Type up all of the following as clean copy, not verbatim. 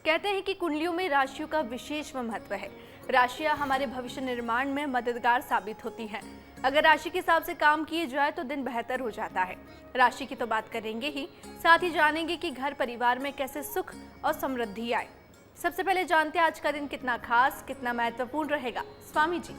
कहते हैं कि कुंडलियों में राशियों का विशेष महत्व है। राशियां हमारे भविष्य निर्माण में मददगार साबित होती हैं। अगर राशि के हिसाब से काम किए जाए तो दिन बेहतर हो जाता है। राशि की तो बात करेंगे ही, साथ ही जानेंगे कि घर परिवार में कैसे सुख और समृद्धि आए। सबसे पहले जानते हैं आज का दिन कितना खास, कितना महत्वपूर्ण रहेगा। स्वामी जी,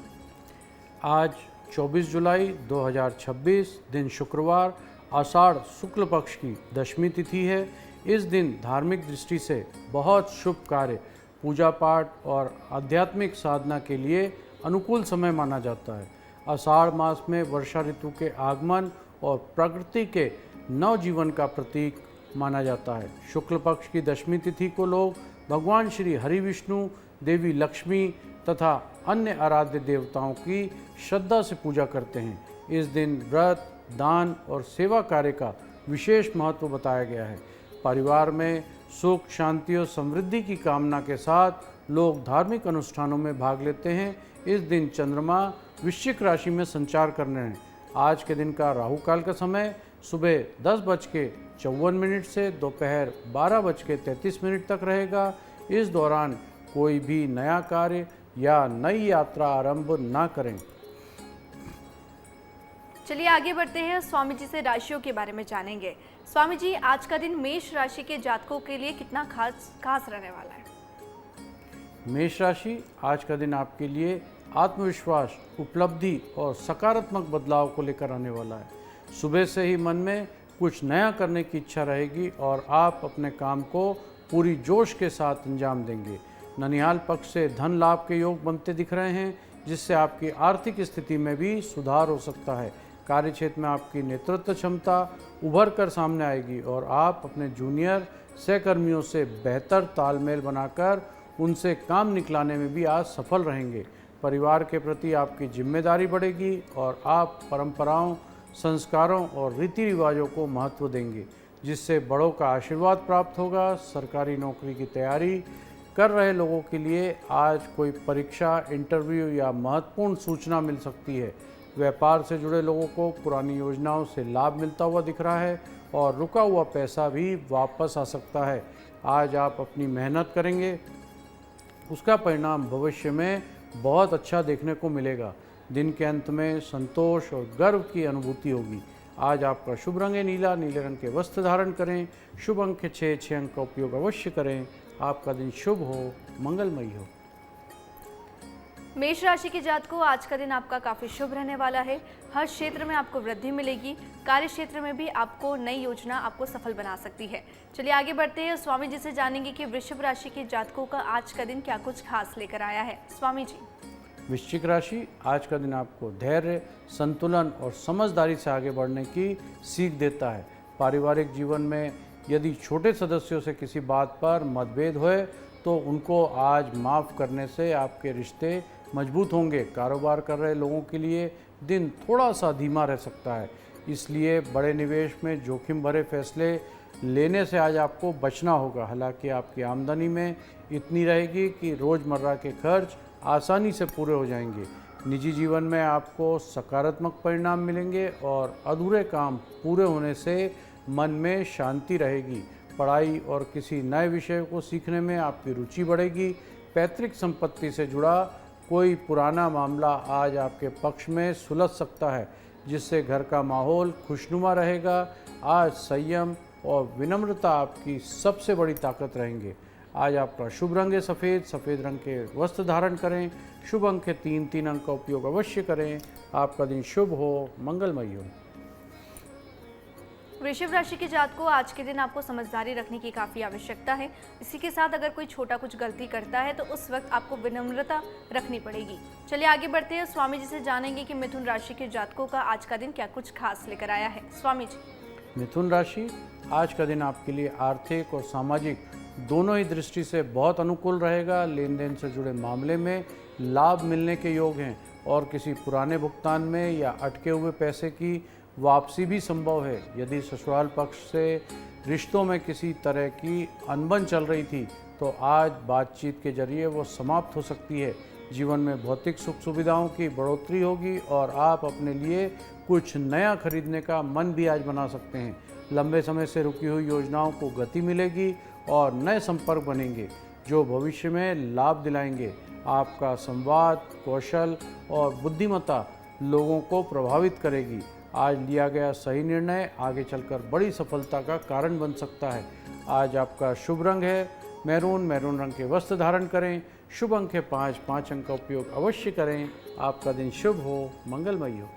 आज 24 जुलाई 2026 दिन शुक्रवार, आषाढ़ शुक्ल पक्ष की दशमी तिथि है। इस दिन धार्मिक दृष्टि से बहुत शुभ कार्य, पूजा पाठ और आध्यात्मिक साधना के लिए अनुकूल समय माना जाता है। आषाढ़ मास में वर्षा ऋतु के आगमन और प्रकृति के नवजीवन का प्रतीक माना जाता है। शुक्ल पक्ष की दशमी तिथि को लोग भगवान श्री हरि विष्णु, देवी लक्ष्मी तथा अन्य आराध्य देवताओं की श्रद्धा से पूजा करते हैं। इस दिन व्रत, दान और सेवा कार्य का विशेष महत्व बताया गया है। परिवार में सुख, शांति और समृद्धि की कामना के साथ लोग धार्मिक अनुष्ठानों में भाग लेते हैं। इस दिन चंद्रमा वृश्चिक राशि में संचार करने हैं। आज के दिन का राहु काल का समय सुबह 10:54 से दोपहर 12:33 तक रहेगा। इस दौरान कोई भी नया कार्य या नई यात्रा आरंभ ना करें। चलिए आगे बढ़ते हैं। स्वामी जी से राशियों के बारे में जानेंगे। स्वामी जी, आज का दिन मेष राशि के जातकों के लिए कितना खास रहने वाला है? मेष राशि, आज का दिन आपके लिए आत्मविश्वास, उपलब्धि और सकारात्मक बदलाव को लेकर आने वाला है। सुबह से ही मन में कुछ नया करने की इच्छा रहेगी और आप अपने काम को पूरी जोश के साथ अंजाम देंगे। ननिहाल पक्ष से धन लाभ के योग बनते दिख रहे हैं, जिससे आपकी आर्थिक स्थिति में भी सुधार हो सकता है। कार्य क्षेत्र में आपकी नेतृत्व क्षमता उभर कर सामने आएगी और आप अपने जूनियर सहकर्मियों से बेहतर तालमेल बनाकर उनसे काम निकलाने में भी आज सफल रहेंगे। परिवार के प्रति आपकी जिम्मेदारी बढ़ेगी और आप परंपराओं, संस्कारों और रीति रिवाजों को महत्व देंगे, जिससे बड़ों का आशीर्वाद प्राप्त होगा। सरकारी नौकरी की तैयारी कर रहे लोगों के लिए आज कोई परीक्षा, इंटरव्यू या महत्वपूर्ण सूचना मिल सकती है। व्यापार से जुड़े लोगों को पुरानी योजनाओं से लाभ मिलता हुआ दिख रहा है और रुका हुआ पैसा भी वापस आ सकता है। आज आप अपनी मेहनत करेंगे, उसका परिणाम भविष्य में बहुत अच्छा देखने को मिलेगा। दिन के अंत में संतोष और गर्व की अनुभूति होगी। आज आपका शुभ रंग है नीला। नीले रंग के वस्त्र धारण करें। शुभ अंक 6 अंक का उपयोग अवश्य करें। आपका दिन शुभ हो, मंगलमयी हो। मेष राशि के जातकों, आज का दिन आपका काफी शुभ रहने वाला है। हर क्षेत्र में आपको वृद्धि मिलेगी। कार्य क्षेत्र में भी आपको नई योजना आपको सफल बना सकती है। चलिए आगे बढ़ते हैं। स्वामी जी से जानेंगे कि वृषभ राशि के जातकों का आज का दिन क्या कुछ खास लेकर आया है। स्वामी जी, वृश्चिक राशि, आज का दिन आपको धैर्य, संतुलन और समझदारी से आगे बढ़ने की सीख देता है। पारिवारिक जीवन में यदि छोटे सदस्यों से किसी बात पर मतभेद होए तो उनको आज माफ़ करने से आपके रिश्ते मजबूत होंगे। कारोबार कर रहे लोगों के लिए दिन थोड़ा सा धीमा रह सकता है, इसलिए बड़े निवेश में जोखिम भरे फैसले लेने से आज आपको बचना होगा। हालांकि आपकी आमदनी में इतनी रहेगी कि रोज़मर्रा के खर्च आसानी से पूरे हो जाएंगे। निजी जीवन में आपको सकारात्मक परिणाम मिलेंगे और अधूरे काम पूरे होने से मन में शांति रहेगी। पढ़ाई और किसी नए विषय को सीखने में आपकी रुचि बढ़ेगी। पैतृक संपत्ति से जुड़ा कोई पुराना मामला आज आपके पक्ष में सुलझ सकता है, जिससे घर का माहौल खुशनुमा रहेगा। आज संयम और विनम्रता आपकी सबसे बड़ी ताकत रहेंगे। आज आपका शुभ रंग है सफ़ेद। सफ़ेद रंग के वस्त्र धारण करें। शुभ अंक के 3 अंक का उपयोग अवश्य करें। आपका दिन शुभ हो, मंगलमयी हो। वृषभ राशि के जातकों, आज के दिन आपको समझदारी रखने की काफ़ी आवश्यकता है। इसी के साथ अगर कोई छोटा कुछ गलती करता है तो उस वक्त आपको विनम्रता रखनी पड़ेगी। चलिए आगे बढ़ते हैं। स्वामी जी से जानेंगे कि मिथुन राशि के जातकों का आज का दिन क्या कुछ खास लेकर आया है। स्वामी जी, मिथुन राशि, आज का दिन आपके लिए आर्थिक और सामाजिक दोनों ही दृष्टि से बहुत अनुकूल रहेगा। लेन देन से जुड़े मामले में लाभ मिलने के योग हैं और किसी पुराने भुगतान में या अटके हुए पैसे की वापसी भी संभव है। यदि ससुराल पक्ष से रिश्तों में किसी तरह की अनबन चल रही थी तो आज बातचीत के जरिए वो समाप्त हो सकती है। जीवन में भौतिक सुख सुविधाओं की बढ़ोतरी होगी और आप अपने लिए कुछ नया खरीदने का मन भी आज बना सकते हैं। लंबे समय से रुकी हुई योजनाओं को गति मिलेगी और नए संपर्क बनेंगे। जो भविष्य में लाभ दिलाएंगे। आपका संवाद, कौशल और बुद्धिमत्ता लोगों को प्रभावित करेगी। आज लिया गया सही निर्णय आगे चलकर बड़ी सफलता का कारण बन सकता है। आज आपका शुभ रंग है मैरून। मैरून रंग के वस्त्र धारण करें। शुभ अंक है 5। 5 अंक का उपयोग अवश्य करें। आपका दिन शुभ हो, मंगलमय हो।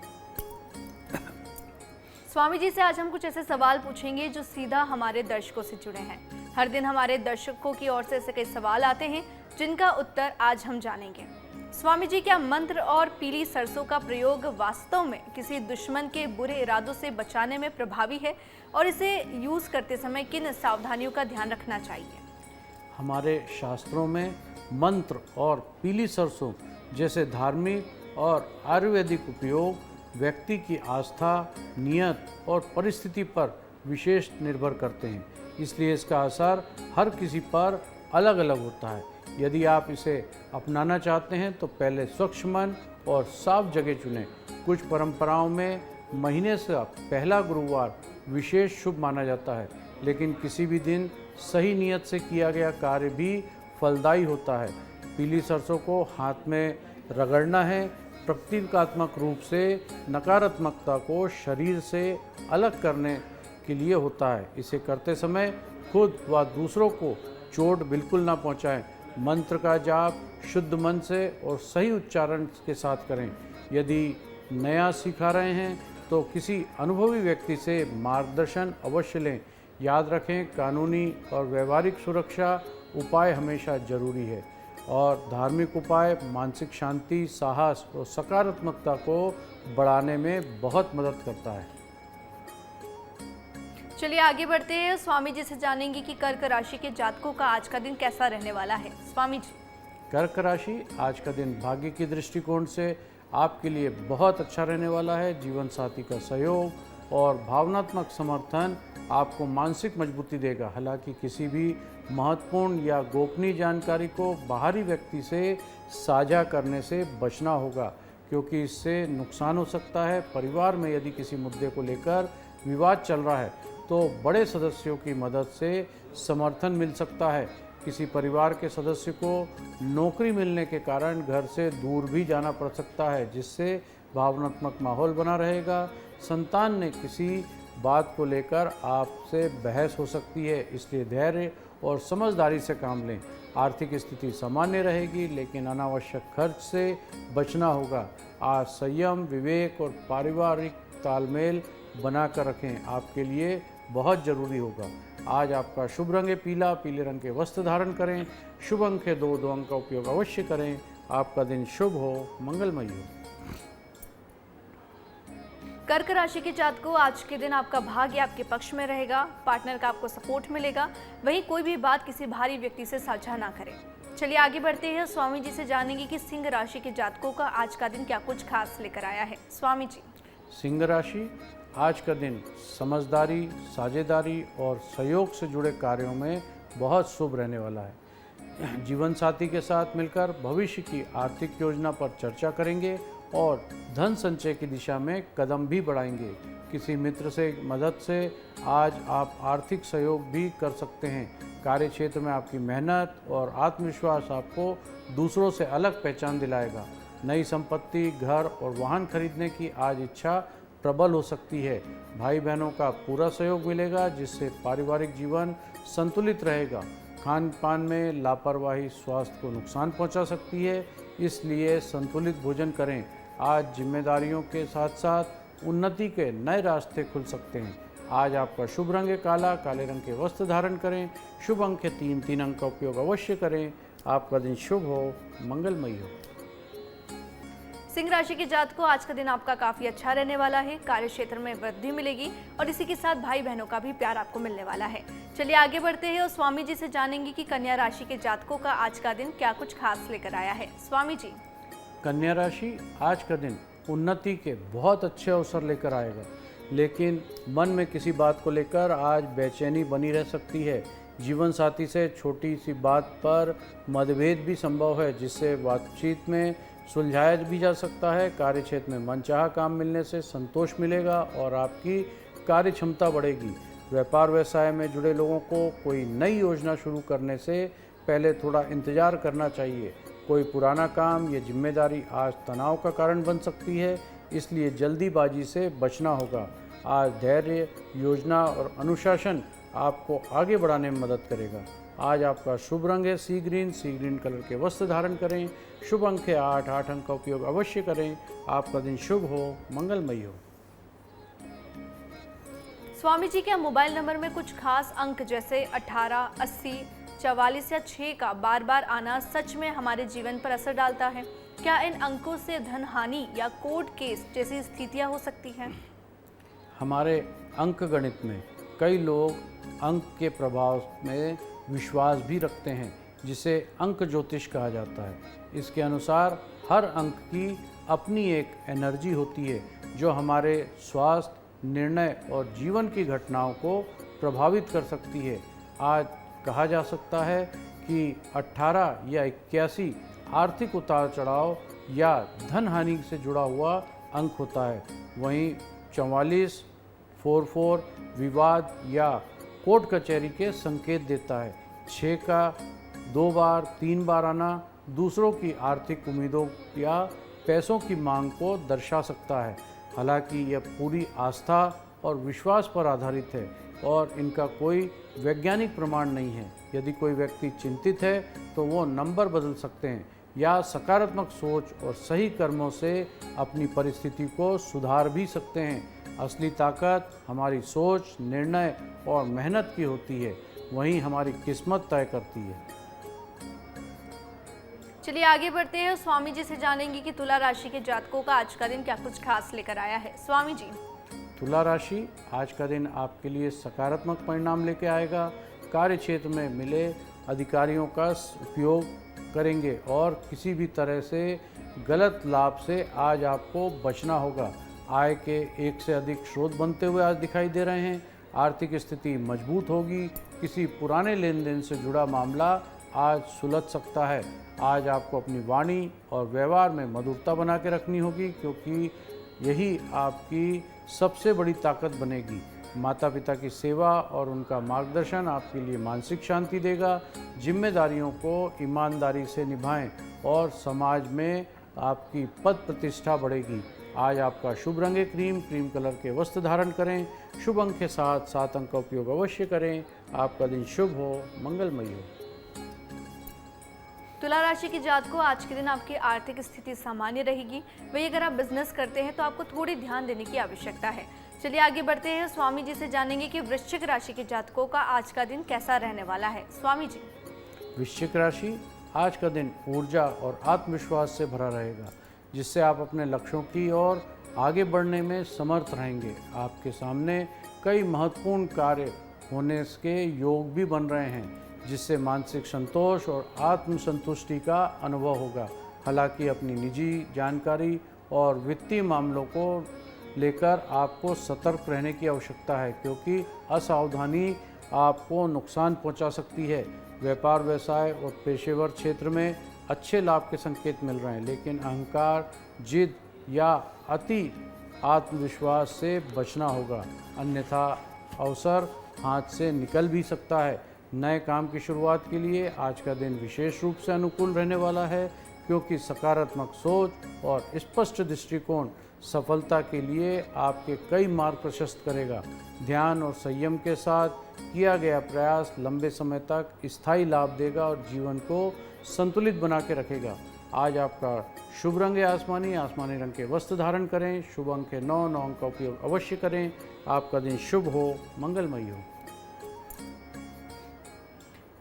स्वामी जी से आज हम कुछ ऐसे सवाल पूछेंगे जो सीधा हमारे दर्शकों से जुड़े हैं। हर दिन हमारे दर्शकों की ओर से ऐसे कई सवाल आते हैं जिनका उत्तर आज हम जानेंगे। स्वामी जी, क्या मंत्र और पीली सरसों का प्रयोग वास्तव में किसी दुश्मन के बुरे इरादों से बचाने में प्रभावी है और इसे यूज करते समय किन सावधानियों का ध्यान रखना चाहिए? हमारे शास्त्रों में मंत्र और पीली सरसों जैसे धार्मिक और आयुर्वेदिक उपयोग व्यक्ति की आस्था, नियत और परिस्थिति पर विशेष निर्भर करते हैं, इसलिए इसका असर हर किसी पर अलग अलग होता है। यदि आप इसे अपनाना चाहते हैं तो पहले स्वच्छ मन और साफ जगह चुनें। कुछ परंपराओं में महीने से पहला गुरुवार विशेष शुभ माना जाता है, लेकिन किसी भी दिन सही नियत से किया गया कार्य भी फलदायी होता है। पीली सरसों को हाथ में रगड़ना है। प्रतीकात्मक रूप से नकारात्मकता को शरीर से अलग करने के लिए होता है। इसे करते समय खुद व दूसरों को चोट बिल्कुल ना पहुंचाएं। मंत्र का जाप शुद्ध मन से और सही उच्चारण के साथ करें। यदि नया सिखा रहे हैं तो किसी अनुभवी व्यक्ति से मार्गदर्शन अवश्य लें। याद रखें, कानूनी और व्यवहारिक सुरक्षा उपाय हमेशा जरूरी है और धार्मिक उपाय मानसिक शांति, साहस और सकारात्मकता को बढ़ाने में बहुत मदद करता है। चलिए आगे बढ़ते हैं। स्वामी जी से जानेंगे कि कर्क राशि के जातकों का आज का दिन कैसा रहने वाला है। स्वामी जी, कर्क राशि आज का दिन भाग्य की दृष्टिकोण से आपके लिए बहुत अच्छा रहने वाला है। जीवन साथी का सहयोग और भावनात्मक समर्थन आपको मानसिक मजबूती देगा। हालांकि किसी भी महत्वपूर्ण या गोपनीय जानकारी को बाहरी व्यक्ति से साझा करने से बचना होगा, क्योंकि इससे नुकसान हो सकता है। परिवार में यदि किसी मुद्दे को लेकर विवाद चल रहा है तो बड़े सदस्यों की मदद से समर्थन मिल सकता है। किसी परिवार के सदस्य को नौकरी मिलने के कारण घर से दूर भी जाना पड़ सकता है, जिससे भावनात्मक माहौल बना रहेगा। संतान ने किसी बात को लेकर आपसे बहस हो सकती है, इसलिए धैर्य और समझदारी से काम लें। आर्थिक स्थिति सामान्य रहेगी, लेकिन अनावश्यक खर्च से बचना होगा। आज संयम, विवेक और पारिवारिक तालमेल बनाकर रखें, आपके लिए बहुत जरूरी होगा। आज आपका शुभ रंग है पीला। पीले रंग के वस्त्र धारण करें। शुभ अंक है 2। 2 अंक का उपयोग अवश्य करें। आपका दिन शुभ हो, मंगलमय हो। कर्क राशि के जातकों, आज के दिन आपका भाग्य आपके पक्ष में रहेगा। पार्टनर का आपको सपोर्ट मिलेगा। वहीं कोई भी बात किसी भारी व्यक्ति से साझा ना करें। चलिए आगे बढ़ते हैं। स्वामी जी से जानेंगे कि सिंह राशि के जातकों का आज का दिन क्या कुछ खास लेकर आया है। स्वामी जी, सिंह राशि आज का दिन समझदारी, साझेदारी और सहयोग से जुड़े कार्यों में बहुत शुभ रहने वाला है। जीवन साथी के साथ मिलकर भविष्य की आर्थिक योजना पर चर्चा करेंगे और धन संचय की दिशा में कदम भी बढ़ाएंगे। किसी मित्र से मदद से आज आप आर्थिक सहयोग भी कर सकते हैं। कार्य क्षेत्र में आपकी मेहनत और आत्मविश्वास आपको दूसरों से अलग पहचान दिलाएगा। नई संपत्ति, घर और वाहन खरीदने की आज इच्छा प्रबल हो सकती है। भाई बहनों का पूरा सहयोग मिलेगा, जिससे पारिवारिक जीवन संतुलित रहेगा। खान पान में लापरवाही स्वास्थ्य को नुकसान पहुंचा सकती है, इसलिए संतुलित भोजन करें। आज जिम्मेदारियों के साथ साथ उन्नति के नए रास्ते खुल सकते हैं। आज आपका शुभ रंग है काला। काले रंग के वस्त्र धारण करें। शुभ अंक है 3। 3 अंक का उपयोग अवश्य करें। आपका दिन शुभ हो, मंगलमय हो। सिंह राशि के जातकों, आज का दिन आपका काफी अच्छा रहने वाला है। कार्य क्षेत्र में वृद्धि मिलेगी और इसी के साथ भाई बहनों का भी प्यार आपको मिलने वाला है। चलिए आगे बढ़ते हैं और स्वामी जी से जानेंगे कि कन्या राशि के जातकों का आज का दिन क्या कुछ खास लेकर आया है। स्वामी जी, कन्या राशि आज का दिन उन्नति के बहुत अच्छे अवसर लेकर आएगा, लेकिन मन में किसी बात को लेकर आज बेचैनी बनी रह सकती है। जीवन साथी से छोटी सी बात पर मतभेद भी संभव है, जिससे बातचीत में सुलझाया भी जा सकता है। कार्य क्षेत्र में मनचाहा काम मिलने से संतोष मिलेगा और आपकी कार्य क्षमता बढ़ेगी। व्यापार व्यवसाय में जुड़े लोगों को कोई नई योजना शुरू करने से पहले थोड़ा इंतज़ार करना चाहिए। कोई पुराना काम या जिम्मेदारी आज तनाव का कारण बन सकती है, इसलिए जल्दीबाजी से बचना होगा। आज धैर्य, योजना और अनुशासन आपको आगे बढ़ाने में मदद करेगा। आज आपका शुभ रंग है सी ग्रीन कलर के वस्त्र धारण करें। शुभ अंक है 8 अंक का उपयोग अवश्य करें। आपका दिन शुभ हो, मंगलमय हो। स्वामी जी, क्या मोबाइल नंबर में कुछ खास अंक जैसे 18, 80, 44 या 6 का बार बार आना सच में हमारे जीवन पर असर डालता है? क्या इन अंकों से धन हानि या कोर्ट केस जैसी स्थितियां हो सकती हैं? हमारे अंक गणित में कई लोग अंक के प्रभाव में विश्वास भी रखते हैं, जिसे अंक ज्योतिष कहा जाता है। इसके अनुसार हर अंक की अपनी एक एनर्जी होती है जो हमारे स्वास्थ्य, निर्णय और जीवन की घटनाओं को प्रभावित कर सकती है। आज कहा जा सकता है कि 18 या 81 आर्थिक उतार चढ़ाव या धन हानि से जुड़ा हुआ अंक होता है। वहीं 44, 44 विवाद या कोर्ट कचहरी के संकेत देता है। 6 का 2 बार 3 बार आना दूसरों की आर्थिक उम्मीदों या पैसों की मांग को दर्शा सकता है। हालांकि यह पूरी आस्था और विश्वास पर आधारित है और इनका कोई वैज्ञानिक प्रमाण नहीं है। यदि कोई व्यक्ति चिंतित है तो वो नंबर बदल सकते हैं या सकारात्मक सोच और सही कर्मों से अपनी परिस्थिति को सुधार भी सकते हैं। असली ताकत हमारी सोच, निर्णय और मेहनत की होती है, वहीं हमारी किस्मत तय करती है। चलिए आगे बढ़ते हैं। स्वामी जी से जानेंगे कि तुला राशि के जातकों का आज का दिन क्या कुछ खास लेकर आया है। स्वामी जी, तुला राशि आज का दिन आपके लिए सकारात्मक परिणाम लेके आएगा। कार्य क्षेत्र में मिले अधिकारियों का उपयोग करेंगे और किसी भी तरह से गलत लाभ से आज आपको बचना होगा। आय के एक से अधिक स्रोत बनते हुए आज दिखाई दे रहे हैं। आर्थिक स्थिति मजबूत होगी। किसी पुराने लेन देन से जुड़ा मामला आज सुलझ सकता है। आज आपको अपनी वाणी और व्यवहार में मधुरता बना के रखनी होगी, क्योंकि यही आपकी सबसे बड़ी ताकत बनेगी। माता पिता की सेवा और उनका मार्गदर्शन आपके लिए मानसिक शांति देगा। जिम्मेदारियों को ईमानदारी से निभाएं और समाज में आपकी पद प्रतिष्ठा बढ़ेगी। आज आपका शुभ रंग है क्रीम कलर के वस्त्र धारण करें। शुभ अंक के साथ 7 अंक का उपयोग अवश्य करें। आपका दिन शुभ हो, मंगलमय हो। तुला राशि के जातकों, आज के दिन आपकी आर्थिक स्थिति सामान्य रहेगी। वही अगर आप बिजनेस करते हैं तो आपको थोड़ी ध्यान देने की आवश्यकता है। चलिए आगे बढ़ते हैं। स्वामी जी से जानेंगे कि वृश्चिक राशि के जातकों का आज का दिन कैसा रहने वाला है। स्वामी जी, वृश्चिक राशि आज का दिन ऊर्जा और आत्मविश्वास से भरा रहेगा, जिससे आप अपने लक्ष्यों की ओर आगे बढ़ने में समर्थ रहेंगे। आपके सामने कई महत्वपूर्ण कार्य होने के योग भी बन रहे हैं, जिससे मानसिक संतोष और आत्मसंतुष्टि का अनुभव होगा। हालांकि अपनी निजी जानकारी और वित्तीय मामलों को लेकर आपको सतर्क रहने की आवश्यकता है, क्योंकि असावधानी आपको नुकसान पहुंचा सकती है। व्यापार, व्यवसाय और पेशेवर क्षेत्र में अच्छे लाभ के संकेत मिल रहे हैं, लेकिन अहंकार, जिद या अति आत्मविश्वास से बचना होगा, अन्यथा अवसर हाथ से निकल भी सकता है। नए काम की शुरुआत के लिए आज का दिन विशेष रूप से अनुकूल रहने वाला है, क्योंकि सकारात्मक सोच और स्पष्ट दृष्टिकोण सफलता के लिए आपके कई मार्ग प्रशस्त करेगा। ध्यान और संयम के साथ किया गया प्रयास लंबे समय तक स्थायी लाभ देगा और जीवन को संतुलित बना के रखेगा। आज आपका शुभ रंग है आसमानी रंग के वस्त्र धारण करें। शुभ अंक है 9 अंक का उपयोग अवश्य करें। आपका दिन शुभ हो, मंगलमय हो।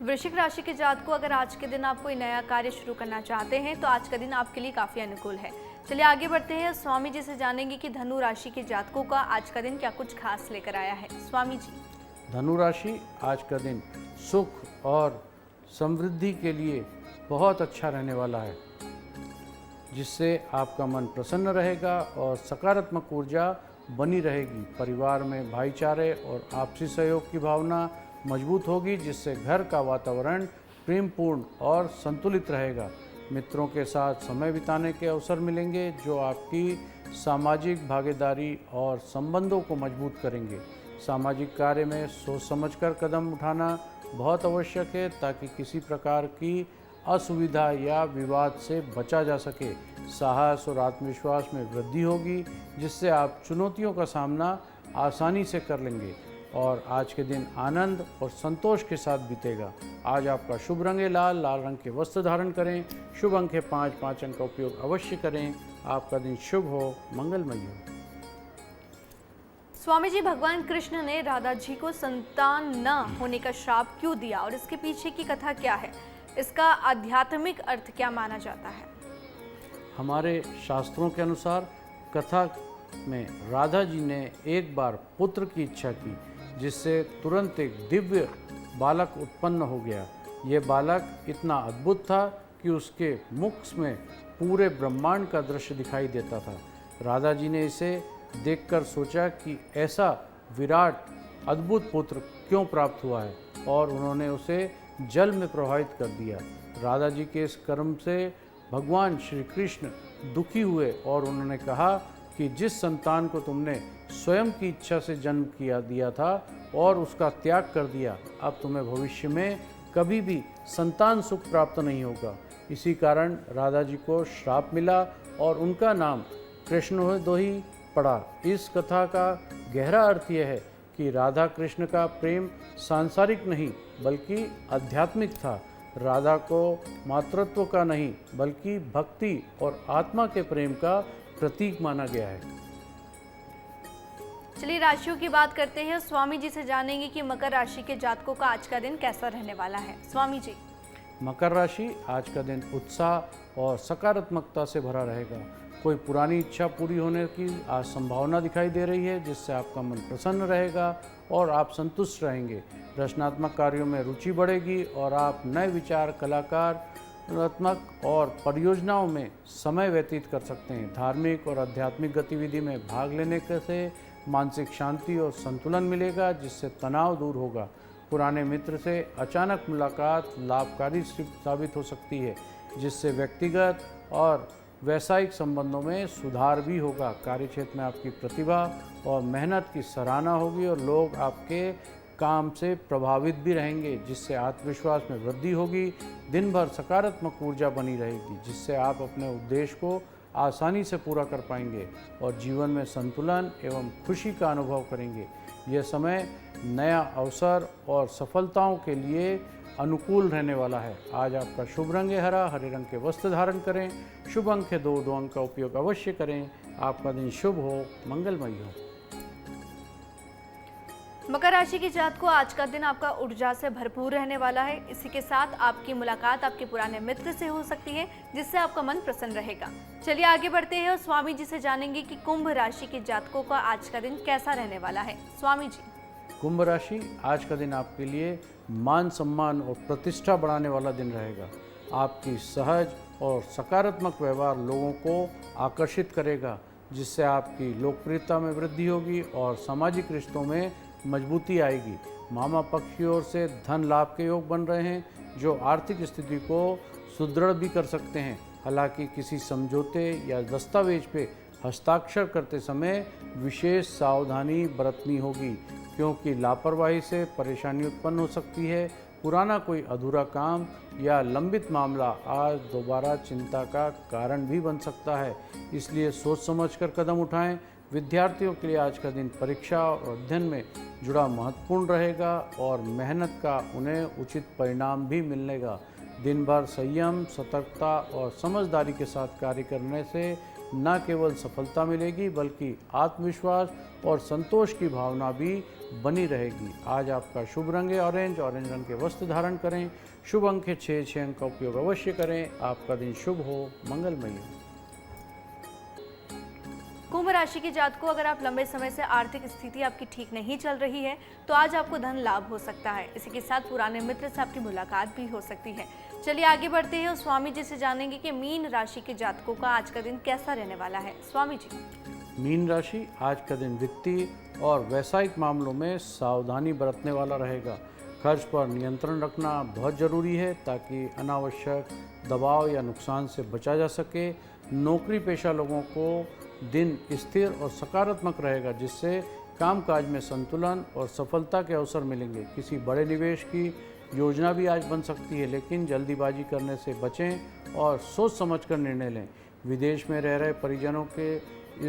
वृश्चिक राशि के जातकों, अगर आज के दिन आप कोई नया कार्य शुरू करना चाहते हैं तो आज का दिन आपके लिए काफ़ी अनुकूल है। चलिए आगे बढ़ते हैं। स्वामी जी से जानेंगे कि धनु राशि के जातकों का आज का दिन क्या कुछ खास लेकर आया है। स्वामी जी, धनु राशि आज का दिन सुख और समृद्धि के लिए बहुत अच्छा रहने वाला है, जिससे आपका मन प्रसन्न रहेगा और सकारात्मक ऊर्जा बनी रहेगी। परिवार में भाईचारे और आपसी सहयोग की भावना मजबूत होगी, जिससे घर का वातावरण प्रेमपूर्ण और संतुलित रहेगा। मित्रों के साथ समय बिताने के अवसर मिलेंगे, जो आपकी सामाजिक भागीदारी और संबंधों को मजबूत करेंगे। सामाजिक कार्य में सोच समझकर कदम उठाना बहुत आवश्यक है ताकि किसी प्रकार की असुविधा या विवाद से बचा जा सके। साहस और आत्मविश्वास में वृद्धि होगी, जिससे आप चुनौतियों का सामना आसानी से कर लेंगे और आज के दिन आनंद और संतोष के साथ बीतेगा। आज आपका शुभ रंग है लाल, लाल रंग के वस्त्र धारण करें। शुभ अंक है 5, 5 अंक का उपयोग अवश्य करें। आपका दिन शुभ हो, मंगलमय हो। स्वामी जी, भगवान कृष्ण ने राधा जी को संतान न होने का श्राप क्यों दिया और इसके पीछे की कथा क्या है? इसका आध्यात्मिक अर्थ क्या माना जाता है? हमारे शास्त्रों के अनुसार कथा में राधा जी ने एक बार पुत्र की इच्छा की, जिससे तुरंत एक दिव्य बालक उत्पन्न हो गया। ये बालक इतना अद्भुत था कि उसके मुख में पूरे ब्रह्मांड का दृश्य दिखाई देता था। राधा जी ने इसे देखकर सोचा कि ऐसा विराट अद्भुत पुत्र क्यों प्राप्त हुआ है, और उन्होंने उसे जल में प्रवाहित कर दिया। राधा जी के इस कर्म से भगवान श्री कृष्ण दुखी हुए और उन्होंने कहा कि जिस संतान को तुमने स्वयं की इच्छा से जन्म दिया था और उसका त्याग कर दिया, अब तुम्हें भविष्य में कभी भी संतान सुख प्राप्त नहीं होगा। इसी कारण राधा जी को श्राप मिला और उनका नाम कृष्णोदोही पड़ा। इस कथा का गहरा अर्थ यह है कि राधा कृष्ण का प्रेम सांसारिक नहीं बल्कि आध्यात्मिक था। राधा को मातृत्व का नहीं बल्कि भक्ति और आत्मा के प्रेम का प्रतीक माना गया है। चलिए राशियों की बात करते हैं। स्वामी जी से जानेंगे कि मकर राशि के जातकों का आज का दिन कैसा रहने वाला है। स्वामी जी, मकर राशि, आज का दिन उत्साह और सकारात्मकता से भरा रहेगा। कोई पुरानी इच्छा पूरी होने की आज संभावना दिखाई दे रही है, जिससे आपका मन प्रसन्न रहेगा और आप संतुष्ट रहेंगे। रचनात्मक कार्यों में रुचि बढ़ेगी और आप नए विचार, कलाकारात्मक और परियोजनाओं में समय व्यतीत कर सकते हैं। धार्मिक और आध्यात्मिक गतिविधि में भाग लेने से मानसिक शांति और संतुलन मिलेगा, जिससे तनाव दूर होगा। पुराने मित्र से अचानक मुलाकात लाभकारी साबित हो सकती है, जिससे व्यक्तिगत और वैवाहिक संबंधों में सुधार भी होगा। कार्यक्षेत्र में आपकी प्रतिभा और मेहनत की सराहना होगी और लोग आपके काम से प्रभावित भी रहेंगे, जिससे आत्मविश्वास में वृद्धि होगी। दिन भर सकारात्मक ऊर्जा बनी रहेगी, जिससे आप अपने उद्देश्य को आसानी से पूरा कर पाएंगे और जीवन में संतुलन एवं खुशी का अनुभव करेंगे। यह समय नया अवसर और सफलताओं के लिए अनुकूल रहने वाला है। आज आपका शुभ रंग है हरा, हरे रंग के वस्त्र धारण करें। शुभ अंक है 2, 2 अंक का उपयोग अवश्य करें। आपका दिन शुभ हो, मंगलमय हो। मकर राशि के जातक को आज का दिन आपका ऊर्जा से भरपूर रहने वाला है। इसी के साथ आपकी मुलाकात आपके पुराने मित्र से हो सकती है, जिससे आपका मन प्रसन्न रहेगा। चलिए आगे बढ़ते हैं और स्वामी जी से जानेंगे कि कुंभ राशि के जातकों का आज का दिन कैसा रहने वाला है। स्वामी जी, कुंभ राशि, आज का दिन आपके लिए मान सम्मान और प्रतिष्ठा बढ़ाने वाला दिन रहेगा। आपकी सहज और सकारात्मक व्यवहार लोगों को आकर्षित करेगा, जिससे आपकी लोकप्रियता में वृद्धि होगी और सामाजिक रिश्तों में मजबूती आएगी। मामा पक्ष की ओर से धन लाभ के योग बन रहे हैं, जो आर्थिक स्थिति को सुदृढ़ भी कर सकते हैं। हालांकि किसी समझौते या दस्तावेज पे हस्ताक्षर करते समय विशेष सावधानी बरतनी होगी, क्योंकि लापरवाही से परेशानी उत्पन्न हो सकती है। पुराना कोई अधूरा काम या लंबित मामला आज दोबारा चिंता का कारण भी बन सकता है, इसलिए सोच समझकर कदम उठाएं। विद्यार्थियों के लिए आज का दिन परीक्षा और अध्ययन में जुड़ा महत्वपूर्ण रहेगा और मेहनत का उन्हें उचित परिणाम भी मिलेगा। दिन भर संयम, सतर्कता और समझदारी के साथ कार्य करने से न केवल सफलता मिलेगी बल्कि आत्मविश्वास और संतोष की भावना भी बनी रहेगी। आज आपका शुभ रंग है ऑरेंज, ऑरेंज रंग के वस्त्र धारण करें। शुभ अंक है 6, 6 अंक का उपयोग अवश्य करें। आपका दिन शुभ हो, मंगलमय हो। कुंभ राशि के जातकों, अगर आप लंबे समय से आर्थिक स्थिति आपकी ठीक नहीं चल रही है तो आज आपको धन लाभ हो सकता है। इसी के साथ पुराने मित्र से आपकी मुलाकात भी हो सकती है। चलिए आगे बढ़ते हैं और स्वामी जी से जानेंगे कि मीन राशि के जातकों का आज का दिन कैसा रहने वाला है। स्वामी जी, मीन राशि, आज का दिन वित्तीय और व्यावसायिक मामलों में सावधानी बरतने वाला रहेगा। खर्च पर नियंत्रण रखना बहुत ज़रूरी है ताकि अनावश्यक दबाव या नुकसान से बचा जा सके। नौकरी पेशा लोगों को दिन स्थिर और सकारात्मक रहेगा, जिससे कामकाज में संतुलन और सफलता के अवसर मिलेंगे। किसी बड़े निवेश की योजना भी आज बन सकती है, लेकिन जल्दीबाजी करने से बचें और सोच समझकर निर्णय लें। विदेश में रह रहे परिजनों के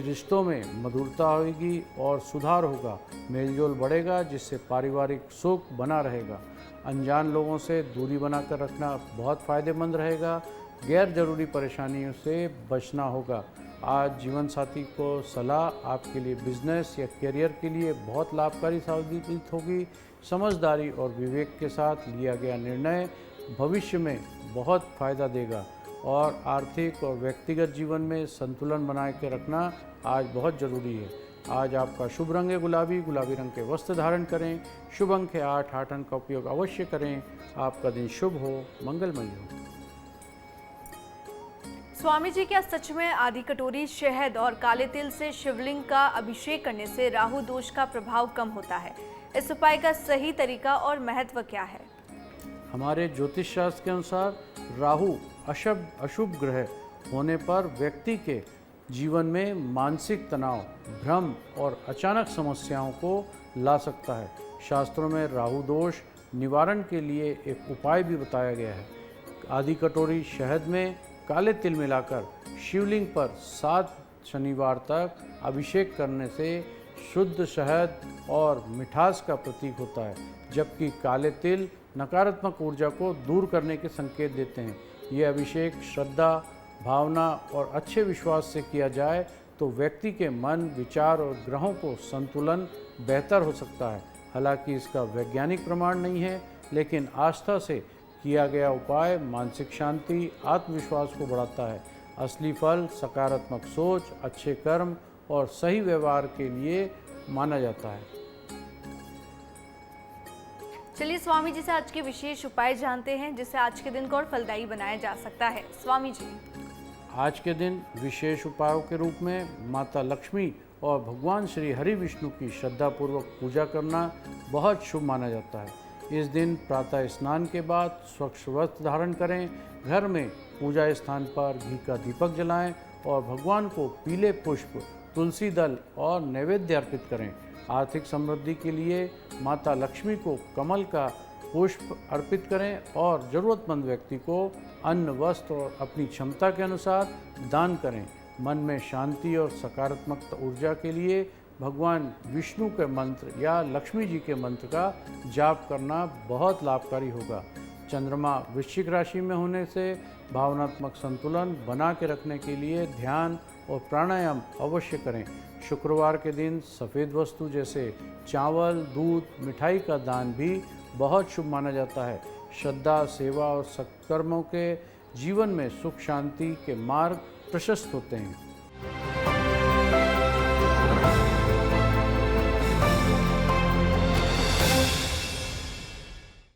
रिश्तों में मधुरता होगी और सुधार होगा। मेलजोल बढ़ेगा, जिससे पारिवारिक सुख बना रहेगा। अनजान लोगों से दूरी बनाकर रखना बहुत फ़ायदेमंद रहेगा। गैर जरूरी परेशानियों से बचना होगा। आज जीवन साथी को सलाह आपके लिए बिजनेस या करियर के लिए बहुत लाभकारी साबित होगी। समझदारी और विवेक के साथ लिया गया निर्णय भविष्य में बहुत फ़ायदा देगा और आर्थिक और व्यक्तिगत जीवन में संतुलन बनाए के रखना आज बहुत ज़रूरी है। आज आपका शुभ रंग है गुलाबी। गुलाबी रंग के वस्त्र धारण करें। शुभ अंक है 8। 8 अंक का उपयोग अवश्य करें। आपका दिन शुभ हो, मंगलमय हो। स्वामी जी, क्या सच में आधी कटोरी शहद और काले तिल से शिवलिंग का अभिषेक करने से राहु दोष का प्रभाव कम होता है? इस उपाय का सही तरीका और महत्व क्या है? हमारे ज्योतिष शास्त्र के अनुसार राहु अशुभ ग्रह होने पर व्यक्ति के जीवन में मानसिक तनाव, भ्रम और अचानक समस्याओं को ला सकता है। शास्त्रों में राहु दोष निवारण के लिए एक उपाय भी बताया गया है। आधी कटोरी शहद में काले तिल मिलाकर शिवलिंग पर 7 शनिवार तक अभिषेक करने से शुद्ध शहद और मिठास का प्रतीक होता है, जबकि काले तिल नकारात्मक ऊर्जा को दूर करने के संकेत देते हैं। ये अभिषेक श्रद्धा, भावना और अच्छे विश्वास से किया जाए तो व्यक्ति के मन, विचार और ग्रहों को संतुलन बेहतर हो सकता है। हालांकि इसका वैज्ञानिक प्रमाण नहीं है, लेकिन आस्था से किया गया उपाय मानसिक शांति, आत्मविश्वास को बढ़ाता है। असली फल सकारात्मक सोच, अच्छे कर्म और सही व्यवहार के लिए माना जाता है। चलिए स्वामी जी से आज के विशेष उपाय जानते हैं, जिससे आज के दिन को और फलदायी बनाया जा सकता है। स्वामी जी, आज के दिन विशेष उपायों के रूप में माता लक्ष्मी और भगवान श्री हरि विष्णु की श्रद्धापूर्वक पूजा करना बहुत शुभ माना जाता है। इस दिन प्रातः स्नान के बाद स्वच्छ वस्त्र धारण करें। घर में पूजा स्थान पर घी का दीपक जलाएं और भगवान को पीले पुष्प, तुलसी दल और नैवेद्य अर्पित करें। आर्थिक समृद्धि के लिए माता लक्ष्मी को कमल का पुष्प अर्पित करें और ज़रूरतमंद व्यक्ति को अन्न, वस्त्र और अपनी क्षमता के अनुसार दान करें। मन में शांति और सकारात्मक ऊर्जा के लिए भगवान विष्णु के मंत्र या लक्ष्मी जी के मंत्र का जाप करना बहुत लाभकारी होगा। चंद्रमा वृश्चिक राशि में होने से भावनात्मक संतुलन बना के रखने के लिए ध्यान और प्राणायाम अवश्य करें। शुक्रवार के दिन सफ़ेद वस्तु जैसे चावल, दूध, मिठाई का दान भी बहुत शुभ माना जाता है। श्रद्धा, सेवा और सत्कर्मों के जीवन में सुख शांति के मार्ग प्रशस्त होते हैं।